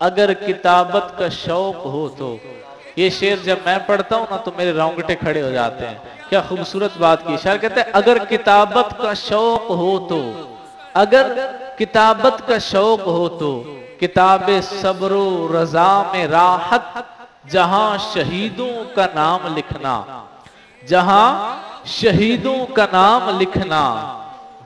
अगर किताबत का शौक हो तो। ये शेर जब मैं पढ़ता हूं ना तो मेरे रोंगटे खड़े हो जाते हैं। क्या खूबसूरत बात की। शायर कहते हैं अगर किताबत का शौक हो तो, अगर किताबत का शौक हो तो किताबे सब्रो रजा में राहत, जहां शहीदों का नाम लिखना, जहां शहीदों का नाम लिखना,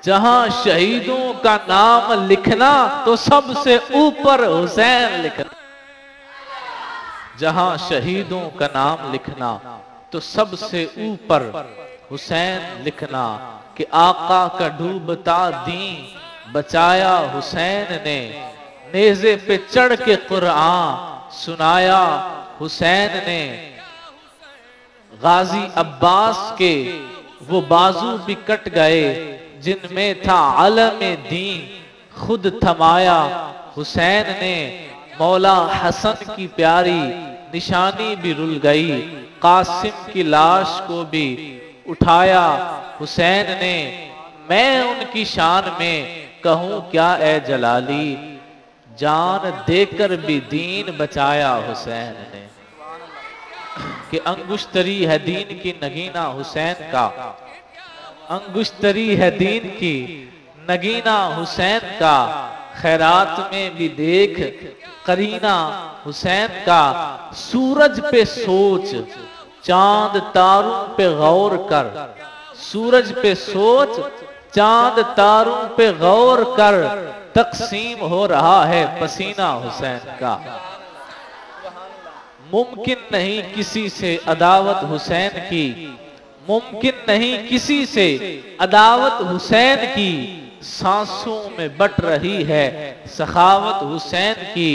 जहां शहीदों का नाम लिखना तो सबसे ऊपर हुसैन लिखना। जहां शहीदों का नाम लिखना तो सबसे ऊपर हुसैन लिखना। कि आका का डूबता दीन बचाया हुसैन ने, नेज़े पे चढ़ के कुरान सुनाया हुसैन ने। गाजी अब्बास के वो बाजू भी कट गए, जिनमें था आलम दीन खुद थमाया हुसैन ने। मौला हसन की प्यारी निशानी भी रुल गई, कासिम की लाश को भी उठाया हुसैन ने। मैं उनकी शान में कहूं क्या ए जलाली, जान देकर भी दीन बचाया हुसैन ने। कि अंगुश्तरी है दीन की नगीना हुसैन का, अंगुश्तरी है दीन की नगीना हुसैन का। खैरात में भी देख करीना हुसैन का। सूरज पे सोच चांद तारों पे गौर कर, सूरज पे सोच चांद तारों पे गौर कर, तकसीम हो रहा है पसीना हुसैन का। मुमकिन नहीं किसी से अदावत हुसैन की, मुमकिन नहीं किसी से अदावत हुसैन की। सांसों में बट रही है सखावत हुसैन की।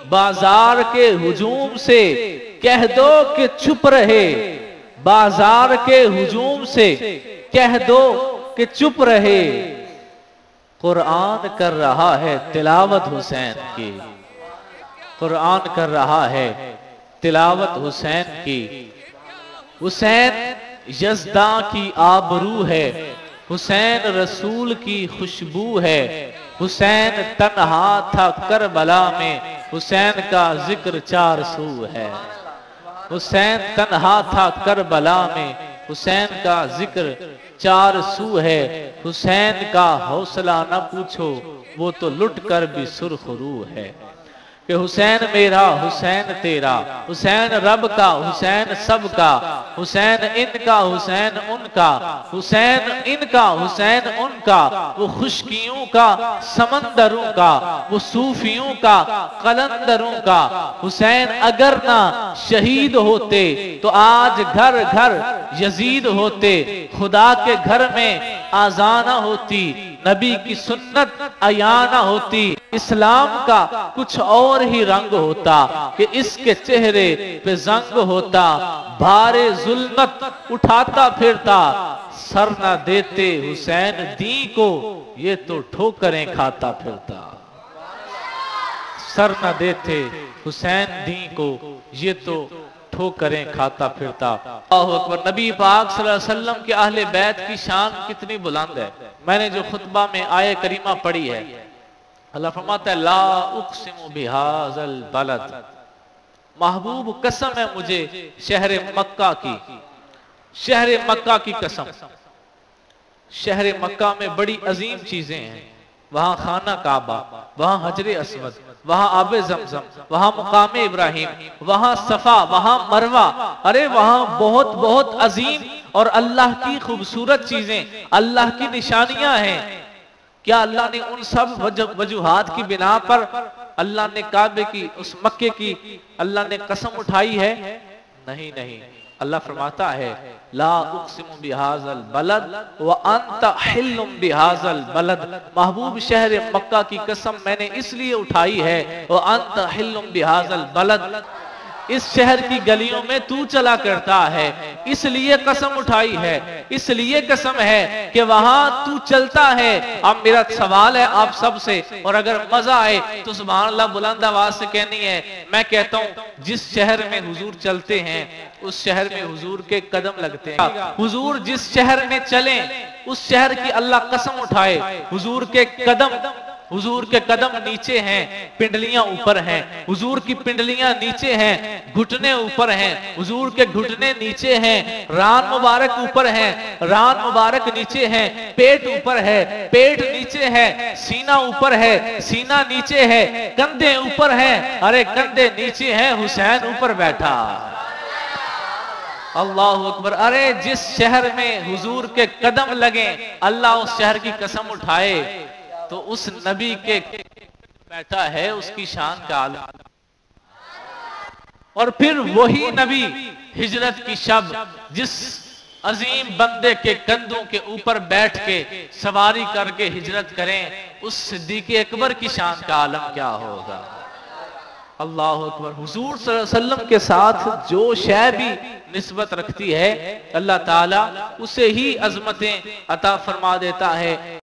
बाजार के हुजूम से कह दो कि चुप रहे, बाजार के हुजूम से कह दो कि चुप रहे। कुरान कर रहा है तिलावत हुसैन की, कुरान कर रहा है तिलावत हुसैन की। हुसैन यज़दा की आबरू है, हुसैन रसूल की खुशबू है। हुसैन तन्हा था करबला में, हुसैन का जिक्र चार सू है। हुसैन तन्हा था करबला में, हुसैन का जिक्र चार सू है। हुसैन का हौसला न पूछो वो तो लुट कर भी सुरखरू है। कि हुसैन मेरा हुसैन तेरा, हुसैन रब का हुसैन सबका, हुसैन इनका हुसैन उनका, हुसैन इनका हुसैन उनका। वो खुशकियों का समंदरों का, वो सूफियों का कलंदरों का। हुसैन अगर ना शहीद होते तो आज घर घर यजीद होते। खुदा के घर में आजाना होती, नबी की सुन्नत अयाना होती। इस्लाम का कुछ और ही रंग होता कि इसके चेहरे पे जंग होता। भारे जुल्मत उठाता फिरता, सर न देते हुसैन दी को ये तो ठोकरें खाता फिरता। सर न देते हुसैन दी को ये तो ठोकरें खाता फिरता। अल्लाहु अकबर। नबी पाक सल्लल्लाहु अलैहि वसल्लम के अहले बैत की शान कितनी बुलंद है। मैंने जो खुतबा में आये करीमा पढ़ी है, अल्लाह फरमाता है ला उक़सिमु बिहाज़ल बलद, महबूब कसम है मुझे शहर मक्का की, शहर मक्का की कसम। शहर मक्का में बड़ी अजीम चीजें हैं। वहां खाना काबा, वहां हजरे अस्वद, वहां आबे जमजम, वहां मुकाम इब्राहिम, वहां सफा, वहां मरवा। अरे वहां बहुत बहुत अजीम और अल्लाह की खूबसूरत चीजें, अल्लाह की निशानियां हैं। क्या अल्लाह ने उन सब वजूहात की बिना पर अल्लाह ने काबे की, उस मक्के की अल्लाह ने कसम उठाई है? नहीं नहीं। अल्लाह फरमाता है ला उक़सिमु बिहाज़ल बलद व अंत हिल्लुम बिहाज़ल बलद। महबूब शहर मक्का की कसम मैंने इसलिए उठाई है, व अंत हिल्लुम बिहाज़ल बलद, इस शहर की गलियों में तू चला करता है इसलिए कसम उठाई है, इसलिए कसम है कि वहां तू चलता है। अब मेरा सवाल है आप सब से, और अगर मजा आए तो सुभान अल्लाह बुलंद आवाज से कहनी है। मैं कहता हूं जिस शहर में हुजूर चलते हैं उस शहर में हुजूर के कदम लगते हैं। हुजूर जिस शहर में चले उस शहर की अल्लाह कसम उठाए हुजूर के कदम हुजूर के कदम नीचे हैं, पिंडलियां ऊपर हैं। हुजूर की पिंडलियां नीचे हैं, घुटने ऊपर हैं। हुजूर के घुटने नीचे हैं, रान मुबारक ऊपर हैं, रान मुबारक नीचे हैं। पेट ऊपर है, पेट नीचे है। सीना ऊपर है, सीना नीचे है। कंधे ऊपर हैं, अरे कंधे नीचे हैं। हुसैन ऊपर बैठा। अल्लाह अकबर। अरे जिस शहर में हुजूर के कदम लगे, अल्लाह उस शहर की कसम उठाए तो उस नबी के बैठा है, उसकी शान का आलम। और फिर वही नबी हिजरत की शब जिस अजीम बंदे के कंधों के ऊपर बैठ के सवारी करके हिजरत करें, उस सिद्दीक़ अकबर की शान का आलम क्या होगा। अल्लाह अकबर। हुजूर सल्लल्लाहु अलैहि वसल्लम के साथ जो शय भी निस्बत रखती है, अल्लाह ताला उसे ही अजमतें अता फरमा देता है।